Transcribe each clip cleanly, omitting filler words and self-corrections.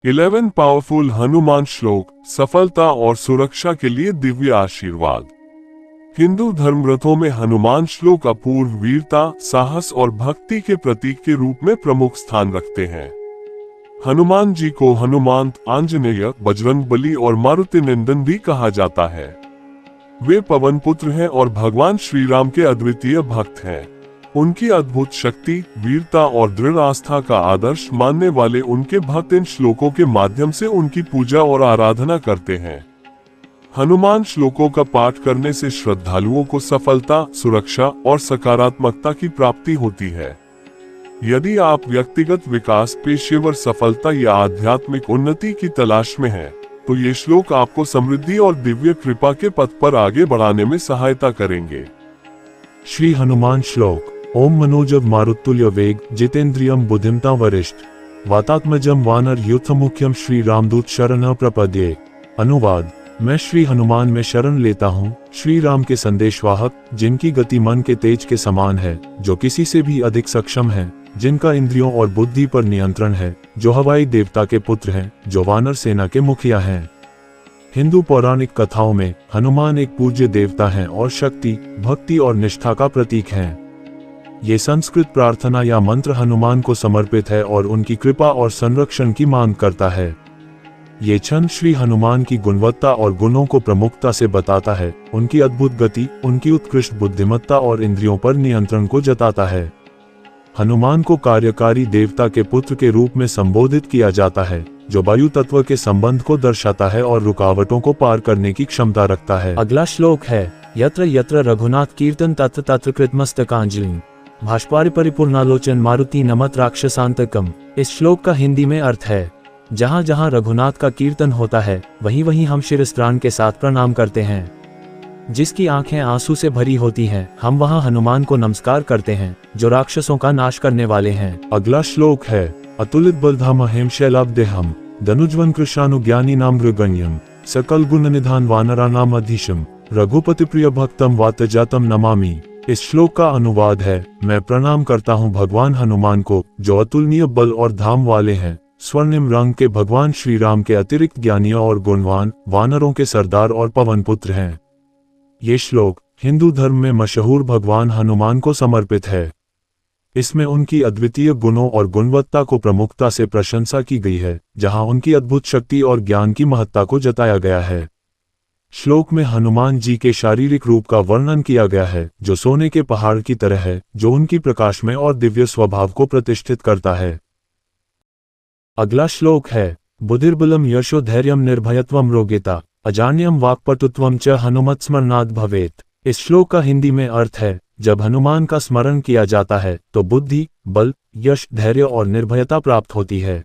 11 powerful Hanuman श्लोक सफलता और सुरक्षा के लिए दिव्य आशीर्वाद। हिंदू धर्म ग्रंथों में हनुमान श्लोक अपूर्व वीरता, साहस और भक्ति के प्रतीक के रूप में प्रमुख स्थान रखते हैं। हनुमान जी को हनुमान, आंजनेय, बजरंगबली और मारुति नंदन भी कहा जाता है। वे पवन पुत्र हैं और भगवान श्री राम के अद्वितीय भक्त हैं। उनकी अद्भुत शक्ति, वीरता और दृढ़ आस्था का आदर्श मानने वाले उनके भक्त इन श्लोकों के माध्यम से उनकी पूजा और आराधना करते हैं। हनुमान श्लोकों का पाठ करने से श्रद्धालुओं को सफलता, सुरक्षा और सकारात्मकता की प्राप्ति होती है। यदि आप व्यक्तिगत विकास, पेशेवर सफलता या आध्यात्मिक उन्नति की तलाश में हैं, तो ये श्लोक आपको समृद्धि और दिव्य कृपा के पथ पर आगे बढ़ाने में सहायता करेंगे। श्री हनुमान श्लोक। ओम मनोजव मारुतुल्य वेग जितेन्द्रियम बुद्धिमता वरिष्ठ वातात्मजम वानर युद्ध मुख्यम श्री रामदूत शरण प्रपद्ये। अनुवाद। मैं श्री हनुमान में शरण लेता हूँ, श्री राम के संदेशवाहक, जिनकी गति मन के तेज के समान है, जो किसी से भी अधिक सक्षम है, जिनका इंद्रियों और बुद्धि पर नियंत्रण है, जो हवाई देवता के पुत्र हैं, जो वानर सेना के मुखिया हैं। हिंदू पौराणिक कथाओं में हनुमान एक पूज्य देवता हैं और शक्ति, भक्ति और निष्ठा का प्रतीक हैं। ये संस्कृत प्रार्थना या मंत्र हनुमान को समर्पित है और उनकी कृपा और संरक्षण की मांग करता है। ये छंद श्री हनुमान की गुणवत्ता और गुणों को प्रमुखता से बताता है, उनकी अद्भुत गति, उनकी उत्कृष्ट बुद्धिमत्ता और इंद्रियों पर नियंत्रण को जताता है। हनुमान को कार्यकारी देवता के पुत्र के रूप में संबोधित किया जाता है, जो वायु तत्व के संबंध को दर्शाता है और रुकावटों को पार करने की क्षमता रखता है। अगला श्लोक है यत्र यत्र रघुनाथ कीर्तन तत्र तत्र कृतमस्तकांजलि भाष्पारि परिपूर्णालोचन मारुति नमत राक्षसांतकम। इस श्लोक का हिंदी में अर्थ है, जहाँ जहाँ रघुनाथ का कीर्तन होता है, वहीं वहीं हम शिरस्त्राण के साथ प्रणाम करते हैं। जिसकी आंखें आंसू से भरी होती हैं, हम वहाँ हनुमान को नमस्कार करते हैं, जो राक्षसों का नाश करने वाले हैं। अगला श्लोक है अतुलित बलधाम हेम शैलाब्देहम धनुज्वन कृशानुज्ञानी नाम मृगण्यम सकल गुण निधान वानरा नाम अधीशम रघुपति प्रिय भक्तम वातजातम नमामि। इस श्लोक का अनुवाद है, मैं प्रणाम करता हूँ भगवान हनुमान को, जो अतुलनीय बल और धाम वाले हैं, स्वर्णिम रंग के भगवान श्री राम के अतिरिक्त ज्ञानी और गुणवान, वानरों के सरदार और पवन पुत्र हैं। ये श्लोक हिंदू धर्म में मशहूर भगवान हनुमान को समर्पित है। इसमें उनकी अद्वितीय गुणों और गुणवत्ता को प्रमुखता से प्रशंसा की गई है, जहां उनकी अद्भुत शक्ति और ज्ञान की महत्ता को जताया गया है। श्लोक में हनुमान जी के शारीरिक रूप का वर्णन किया गया है, जो सोने के पहाड़ की तरह है, जो उनकी प्रकाशमय और दिव्य स्वभाव को प्रतिष्ठित करता है। अगला श्लोक है बुद्धिर्बलम यशो धैर्यम निर्भयत्वम रोगेता अजान्यम वाक्पटुत्वम च हनुमत स्मरणाद भवेत। इस श्लोक का हिंदी में अर्थ है, जब हनुमान का स्मरण किया जाता है तो बुद्धि, बल, यश, धैर्य और निर्भयता प्राप्त होती है।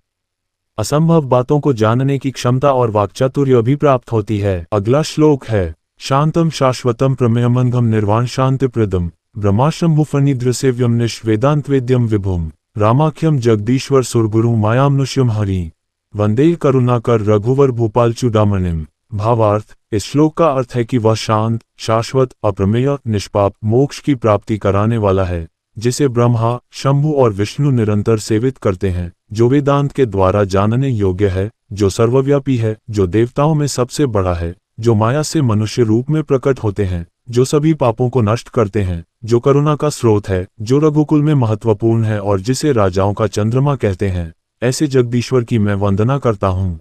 असंभव बातों को जानने की क्षमता और वाक्चातुर्य भी प्राप्त होती है। अगला श्लोक है शांतम शाश्वतम प्रमेयमंगम निर्वाण शांति प्रदम ब्रह्माश्रम मुफनिद्रसेव्यम निष्वेदांतवेद्यम विभुम रामाख्यम जगदीश्वर सुरगुरु मायामनुष्यम हरि वंदे करुणाकर रघुवर भूपाल चूडामणिम। भावार्थ। इस श्लोक का अर्थ है कि वह शांत, शाश्वत, अप्रमेय, निष्पाप, मोक्ष की प्राप्ति कराने वाला है, जिसे ब्रह्मा, शंभु और विष्णु निरंतर सेवित करते हैं, जो वेदांत के द्वारा जानने योग्य है, जो सर्वव्यापी है, जो देवताओं में सबसे बड़ा है, जो माया से मनुष्य रूप में प्रकट होते हैं, जो सभी पापों को नष्ट करते हैं, जो करुणा का स्रोत है, जो रघुकुल में महत्वपूर्ण है और जिसे राजाओं का चंद्रमा कहते हैं, ऐसे जगदीश्वर की मैं वंदना करता हूँ।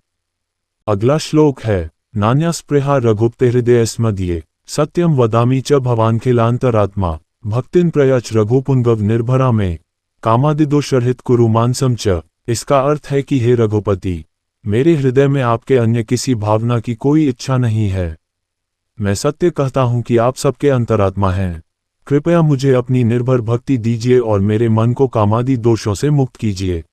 अगला श्लोक है नान्या स्पृहा रघुप्ते हृदय स्मदये सत्यम वदामि च भवानखिलांतरात्मा भक्तिन प्रयच रघुपुंगव निर्भरा में कामादिदोषरहित कुरु मानसम च। इसका अर्थ है कि हे रघुपति, मेरे हृदय में आपके अन्य किसी भावना की कोई इच्छा नहीं है। मैं सत्य कहता हूँ कि आप सबके अंतरात्मा हैं। कृपया मुझे अपनी निर्भर भक्ति दीजिए और मेरे मन को कामादि दोषों से मुक्त कीजिए।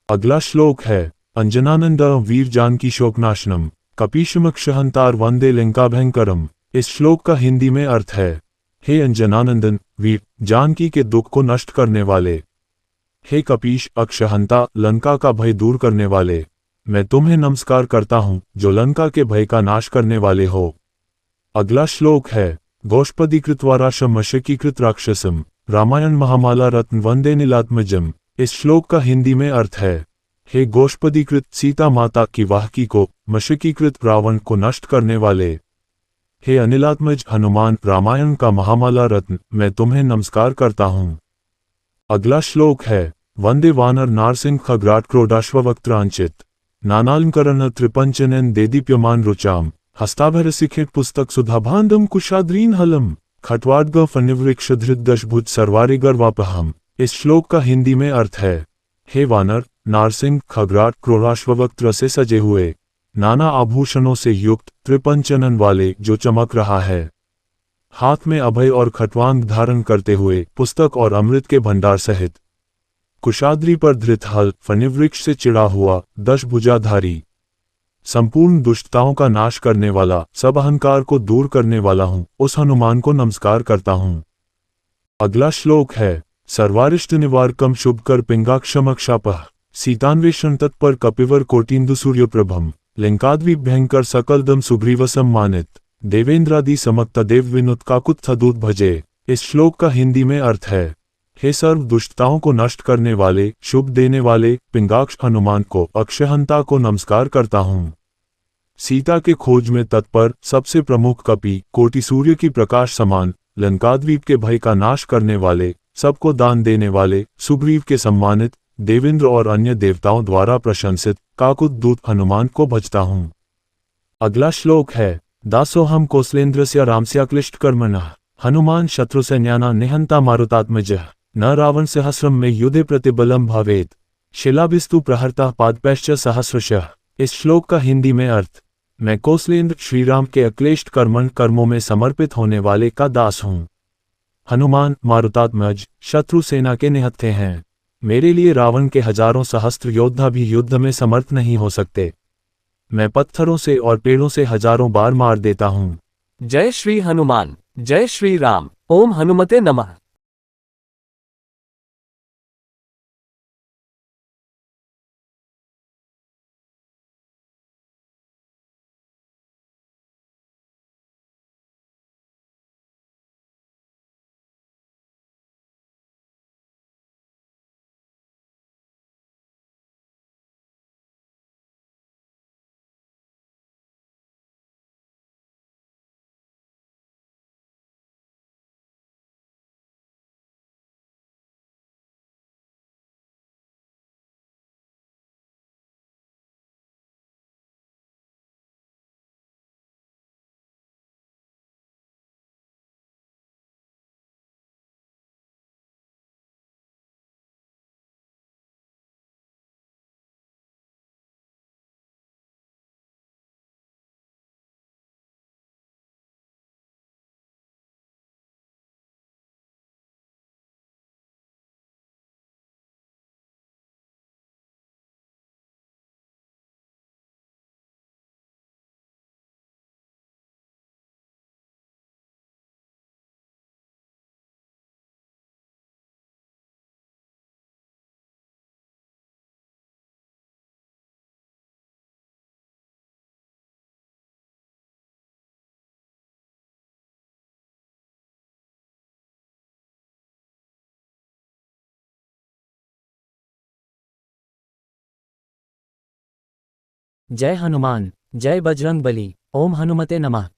अगला श्लोक है अंजनानंद वीर जानकी शोकनाशनम कपीशमक्षहंतार वंदे लंकाभयंकरम। इस श्लोक का हिंदी में अर्थ है, हे अंजनानंदन, वीर, जानकी के दुख को नष्ट करने वाले, हे कपीश, अक्षहंता, लंका का भय दूर करने वाले, मैं तुम्हें नमस्कार करता हूँ, जो लंका के भय का नाश करने वाले हो। अगला श्लोक है गोष्पदीकृतवाराशमशकीकृत राक्षसम रामायण महामाला रत्न वंदे नीलात्मजम। इस श्लोक का हिंदी में अर्थ है, हे गोष्पदीकृत सीता माता की वाहकी को, मशकीकृत रावण को नष्ट करने वाले, हे अनिलात्मज हनुमान रामायण का महामाला रत्न, मैं तुम्हें नमस्कार करता हूँ। अगला श्लोक है, वंदे वानर नारसिंह खग्राट क्रोडाश्ववक्त्रांचित नानालंकरण त्रिपंचनन देदीप्यमान रुचाम हस्ताभरसिखित पुस्तक सुधाभांडम कुशाद्रीन हलम खटवाडग फनिवृक्षधृदशभुज सर्वारिगर्वापहम। इस श्लोक का हिंदी में अर्थ है, हे वानर, नारसिंह खग्राट क्रोडाश्ववक्त्र से सजे हुए, नाना आभूषणों से युक्त, त्रिपंचनन वाले जो चमक रहा है, हाथ में अभय और खटवांग धारण करते हुए, पुस्तक और अमृत के भंडार सहित, कुशाद्री पर धृत हल, फनिवृक्ष से चिड़ा हुआ, दशभुजाधारी, संपूर्ण दुष्टताओं का नाश करने वाला, सब अहंकार को दूर करने वाला हूँ, उस हनुमान को नमस्कार करता हूँ। अगला श्लोक है, सर्वारिष्ट निवारकम शुभकर पिंगाक्षमक्षापह सीतान्वेषण तत्पर कपिवर कोटिंदु सूर्यप्रभम लिंकाद्वीप भयंकर सकलदम सुग्रीवसम मानित देवेंद्रादि समक्त देव विनुत काकुत्थ दूत भजे। इस श्लोक का हिंदी में अर्थ है, हे सर्व दुष्टताओं को नष्ट करने वाले, शुभ देने वाले पिंगाक्ष हनुमान को, अक्षयहंता को नमस्कार करता हूँ। सीता के खोज में तत्पर, सबसे प्रमुख कपि, कोटि सूर्य की प्रकाश समान, लंकाद्वीप के भय का नाश करने वाले, सबको दान देने वाले, सुग्रीव के सम्मानित, देवेंद्र और अन्य देवताओं द्वारा प्रशंसित काकुत दूत हनुमान को भजता हूँ। अगला श्लोक है, दासोहम कौसलेन्द्रस्य रामस्याक्लिष्ट कर्मणः हनुमान शत्रुसैन्याना निहंता मारुतात्मजः न रावण सहस्रम में युद्धे प्रतिबलम भवेत शिलाभिस्तु प्रहर्ता पादपैश्च सहस्रशः। इस श्लोक का हिंदी में अर्थ, मैं कौसलेंद्र श्रीराम के अक्लेष्ट कर्मों में समर्पित होने वाले का दास हूँ। हनुमान मारुतात्मज शत्रु सेना के निहत्थे हैं। मेरे लिए रावण के हजारों सहस्त्र योद्धा भी युद्ध में समर्थ नहीं हो सकते। मैं पत्थरों से और पेड़ों से हजारों बार मार देता हूँ। जय श्री हनुमान, जय श्री राम। ओम हनुमते नमः। जय हनुमान, जय बजरंग बली। ओम हनुमते नमः।